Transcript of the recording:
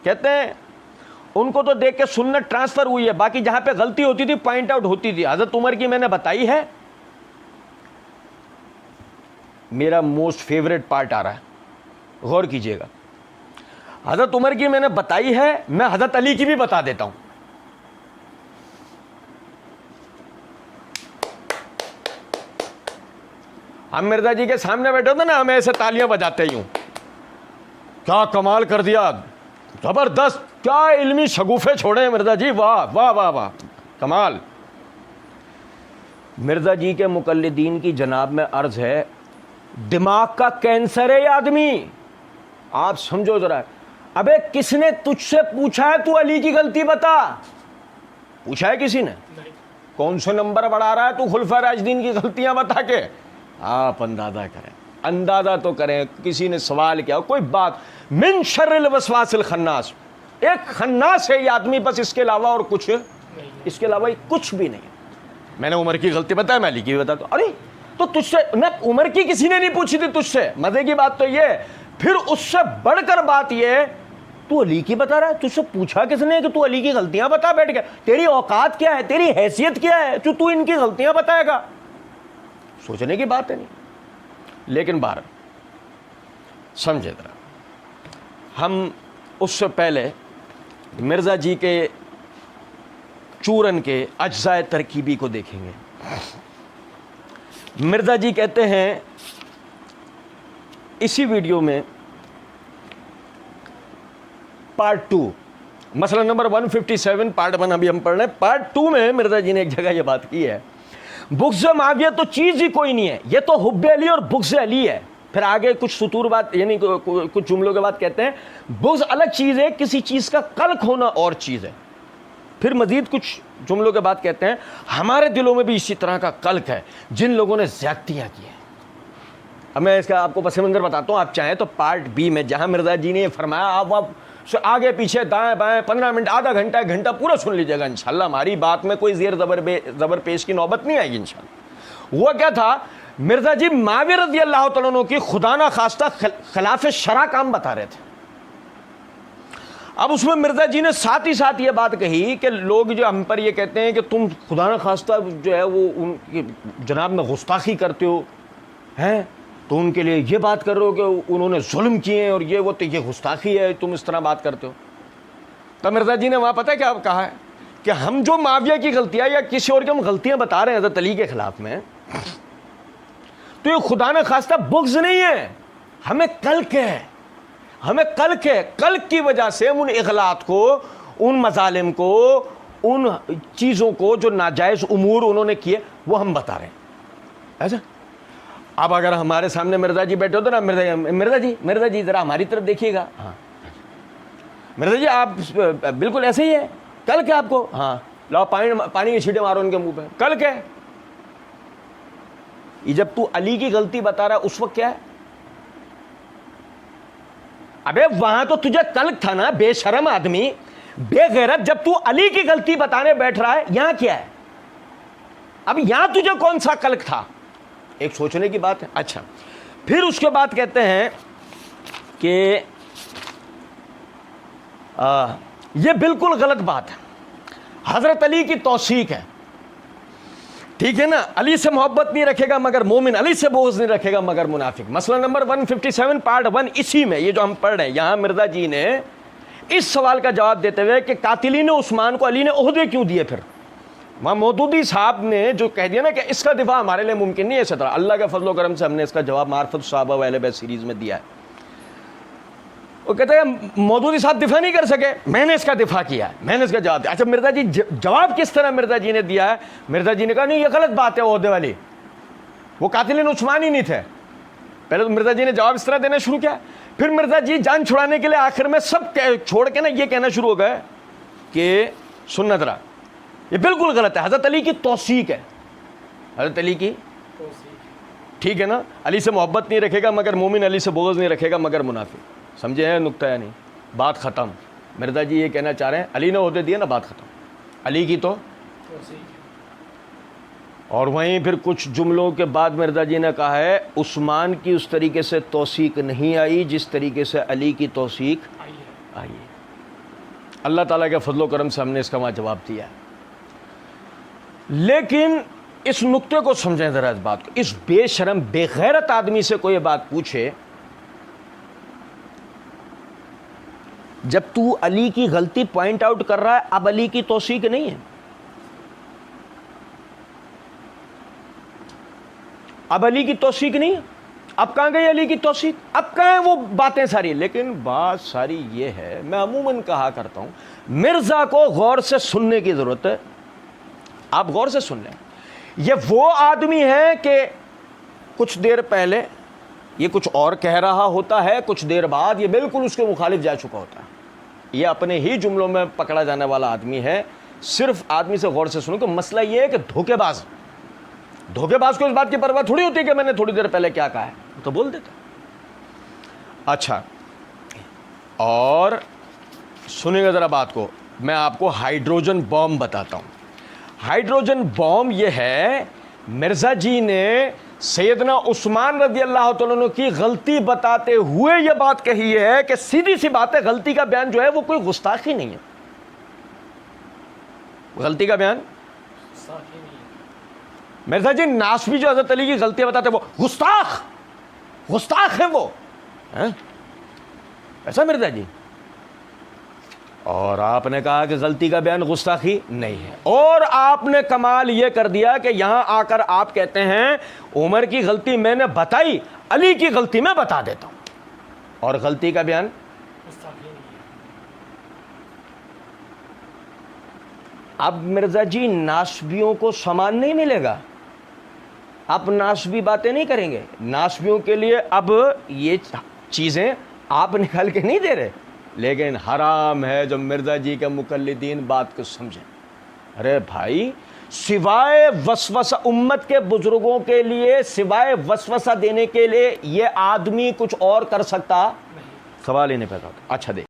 کہتے ہیں ان کو تو دیکھ کے سنت ٹرانسفر ہوئی ہے, باقی جہاں پہ غلطی ہوتی تھی پوائنٹ آؤٹ ہوتی تھی. حضرت عمر کی میں نے بتائی ہے, میرا موسٹ فیوریٹ پارٹ آ رہا ہے, غور کیجئے گا. حضرت عمر کی میں نے بتائی ہے, میں حضرت علی کی بھی بتا دیتا ہوں. ہم مرزا جی کے سامنے بیٹھے ہوتے نا, ہمیں ایسے تالیاں بجاتے ہی ہوں, کیا کمال کر دیا, زبردست, کیا علمی شگوفے چھوڑے ہیں مرزا جی, واہ واہ واہ واہ, کمال. مرزا جی کے مقلدین کی جناب میں عرض ہے, دماغ کا کینسر ہے یہ آدمی. آپ سمجھو ذرا, ابے کس نے تجھ سے پوچھا ہے تو علی کی غلطی بتا؟ پوچھا ہے کسی نے؟ کون سے نمبر بڑھا رہا ہے تو خلفائے راشدین کی غلطیاں بتا کے؟ آپ اندازہ کریں, اندازہ تو کریں. کسی نے سوال کیا, کوئی بات, من شر الوسواس الخناس, ایک خناس ہے یہ آدمی, بس اس کے علاوہ اور کچھ, اس کے علاوہ کچھ بھی نہیں. میں نے عمر کی غلطی بتایا, میں علی کی بھی بتاتا ہوں. ارے تو تجھ سے میں, عمر کی کسی نے نہیں پوچھی تھی تجھ سے. مزے کی بات تو یہ, پھر اس سے بڑھ کر بات یہ, تو علی کی بتا رہا ہے, تجھ سے پوچھا کس نے کہ تو علی کی غلطیاں بتا بیٹھ گیا؟ تیری اوقات کیا ہے, تیری حیثیت کیا ہے جو تو ان کی غلطیاں بتائے گا؟ سوچنے کی بات ہے نہیں. لیکن بہر سمجھے ذرا, ہم اس سے پہلے مرزا جی کے چورن کے اجزائے ترکیبی کو دیکھیں گے. مرزا جی کہتے ہیں اسی ویڈیو میں پارٹ 2, مسئلہ نمبر 157, پارٹ 1 ابھی ہم پڑھ رہے ہیں, پارٹ 2 میں مرزا جی نے ایک جگہ یہ بات کی ہے, بغض معاویہ تو چیز ہی کوئی نہیں ہے, یہ تو حب علی اور بغض علی ہے. پھر آگے کچھ سطور بات, یعنی کچھ جملوں کے بعد کہتے ہیں بغض الگ چیز ہے, کسی چیز کا قلق ہونا اور چیز ہے. پھر مزید کچھ جملوں کے بعد کہتے ہیں ہمارے دلوں میں بھی اسی طرح کا قلق ہے جن لوگوں نے زیادتیاں کی ہیں. اب میں اس کا آپ کو پس منظر بتاتا ہوں, آپ چاہیں تو پارٹ بی میں جہاں مرزا جی نے فرمایا, آپ آگے پیچھے دائیں بائیں 15 منٹ, آدھا گھنٹہ, ایک گھنٹہ پورا سن لیجیے گا انشاءاللہ. ہماری بات میں کوئی زیر زبر پیش کی نوبت نہیں آئے گی انشاءاللہ. وہ کیا تھا, مرزا جی معاویہ رضی اللہ تعالیٰ عنہ کی خدا نہ خواستہ خلاف شرع کام بتا رہے تھے. اب اس میں مرزا جی نے ساتھ ہی ساتھ یہ بات کہی کہ لوگ جو ہم پر یہ کہتے ہیں کہ تم خدا نہ خواستہ جو ہے وہ ان کی جناب میں گستاخی کرتے ہو ہیں, تو ان کے لیے یہ بات کر رہے ہو کہ انہوں نے ظلم کیے ہیں اور یہ وہ, تو یہ گستاخی ہے, تم اس طرح بات کرتے ہو. تو مرزا جی نے وہاں پتہ کیا کہا ہے کہ ہم جو معاویہ کی غلطیاں یا کسی اور کی ہم غلطیاں بتا رہے ہیں حضرت علی کے خلاف میں, تو یہ خدا نہ خواستہ بغض نہیں ہے, ہمیں قلق ہے, ہمیں قلق ہے. قلق کی وجہ سے ہم ان اغلاط کو, ان مظالم کو, ان چیزوں کو جو ناجائز امور انہوں نے کیے وہ ہم بتا رہے ہیں. ایسا اب اگر ہمارے سامنے مرزا جی بیٹھے ہوتے نا, مرزا جی ذرا ہماری طرف دیکھیے گا, ہاں مرزا جی آپ بالکل ایسے ہی ہے, کل کیا آپ کو, ہاں لاؤ پانی کے چھینٹے مارو ان کے منہ پہ, کل کیا ہے. یہ جب تو علی کی غلطی بتا رہا ہے اس وقت کیا ہے؟ ابے وہاں تو تجھے قلق تھا نا, بے شرم آدمی, بے غیرت. جب تو علی کی غلطی بتانے بیٹھ رہا ہے, یہاں کیا ہے؟ اب یہاں تجھے کون سا قلق تھا؟ ایک سوچنے کی بات ہے. اچھا, پھر اس کے بعد کہتے ہیں کہ یہ بالکل غلط بات ہے, حضرت علی کی توثیق ہے, ٹھیک ہے نا, علی سے محبت نہیں رکھے گا مگر مومن, علی سے بغض نہیں رکھے گا مگر منافق. مسئلہ نمبر 157 پارٹ 1 اسی میں یہ جو ہم پڑھ رہے ہیں, یہاں مرزا جی نے اس سوال کا جواب دیتے ہوئے کہ قاتلین عثمان کو علی نے عہدے کیوں دیے, پھر وہاں مودودی صاحب نے جو کہہ دیا نا کہ اس کا دفاع ہمارے لیے ممکن نہیں ہے, اسی طرح اللہ کے فضل و کرم سے ہم نے اس کا جواب معرفت صحابہ و اہل بیت سیریز میں دیا ہے. وہ کہتے ہیں مودودی صاحب دفاع نہیں کر سکے, میں نے اس کا دفاع کیا ہے, میں نے اس کا جواب دیا. اچھا مرزا جی جواب کس طرح مرزا جی نے دیا ہے؟ مرزا جی نے کہا نہیں یہ غلط بات ہے عہدے والی, وہ قاتلین عثمان ہی نہیں تھے. پہلے تو مرزا جی نے جواب اس طرح دینا شروع کیا, پھر مرزا جی جان چھڑانے کے لیے آخر میں سب چھوڑ کے نا یہ کہنا شروع ہو گئے کہ سنت رہا, یہ بالکل غلط ہے, حضرت علی کی توثیق ہے, حضرت علی کی, ٹھیک ہے نا, علی سے محبت نہیں رکھے گا مگر مومن, علی سے بغض نہیں رکھے گا مگر منافق. سمجھے ہیں نقطہ یا نہیں؟ بات ختم. مرزا جی یہ کہنا چاہ رہے ہیں علی نے عہدے دیے نا, بات ختم, علی کی تو. اور وہیں پھر کچھ جملوں کے بعد مرزا جی نے کہا ہے عثمان کی اس طریقے سے توثیق نہیں آئی جس طریقے سے علی کی توثیق آئی ہے. اللہ تعالیٰ کے فضل و کرم سے ہم نے اس کا وہاں جواب دیا ہے. لیکن اس نقطے کو سمجھیں ذرا، اس بات کو. اس بے شرم بے غیرت آدمی سے کوئی بات پوچھے، جب تو علی کی غلطی پوائنٹ آؤٹ کر رہا ہے، اب علی کی توثیق نہیں ہے، اب علی کی توثیق نہیں ہے. اب کہاں گئی علی کی توثیق؟ اب کہاں ہیں وہ باتیں ساری؟ لیکن بات ساری یہ ہے، میں عموماً کہا کرتا ہوں، مرزا کو غور سے سننے کی ضرورت ہے. آپ غور سے سن لیں. یہ وہ آدمی ہے کہ کچھ دیر پہلے یہ کچھ اور کہہ رہا ہوتا ہے، کچھ دیر بعد یہ بالکل اس کے مخالف جا چکا ہوتا ہے. یہ اپنے ہی جملوں میں پکڑا جانے والا آدمی ہے. صرف آدمی سے غور سے سنو کہ مسئلہ یہ ہے کہ دھوکے باز کو اس بات کی پرواہ تھوڑی ہوتی ہے کہ میں نے تھوڑی دیر پہلے کیا کہا ہے، تو بول دیتا. اچھا، اور سنیں گے ذرا بات کو. میں آپ کو ہائیڈروجن بام بتاتا ہوں. ہائیڈروجن بام یہ ہے، مرزا جی نے سیدنا عثمان رضی اللہ تعالیٰ عنہ کی غلطی بتاتے ہوئے یہ بات کہی ہے کہ سیدھی سی بات ہے، غلطی کا بیان جو ہے وہ کوئی گستاخی نہیں ہے. غلطی کا بیان مرزا جی ناسبی جو حضرت علی کی غلطیاں بتاتے وہ گستاخ ہیں وہ، ایسا مرزا جی. اور آپ نے کہا کہ غلطی کا بیان گستاخی نہیں ہے. اور آپ نے کمال یہ کر دیا کہ یہاں آ کر آپ کہتے ہیں عمر کی غلطی میں نے بتائی، علی کی غلطی میں بتا دیتا ہوں، اور غلطی کا بیان. اب مرزا جی ناسبیوں کو سامان نہیں ملے گا، اب ناسبی باتیں نہیں کریں گے. ناسبیوں کے لیے اب یہ چیزیں آپ نکال کے نہیں دے رہے، لیکن حرام ہے جب مرزا جی کے مقلدین بات کو سمجھیں. ارے بھائی، سوائے وسوسہ امت کے بزرگوں کے لیے، سوائے وسوسہ دینے کے لیے یہ آدمی کچھ اور کر سکتا؟ سوال ہی نہیں پیدا ہوتا. اچھا دیکھ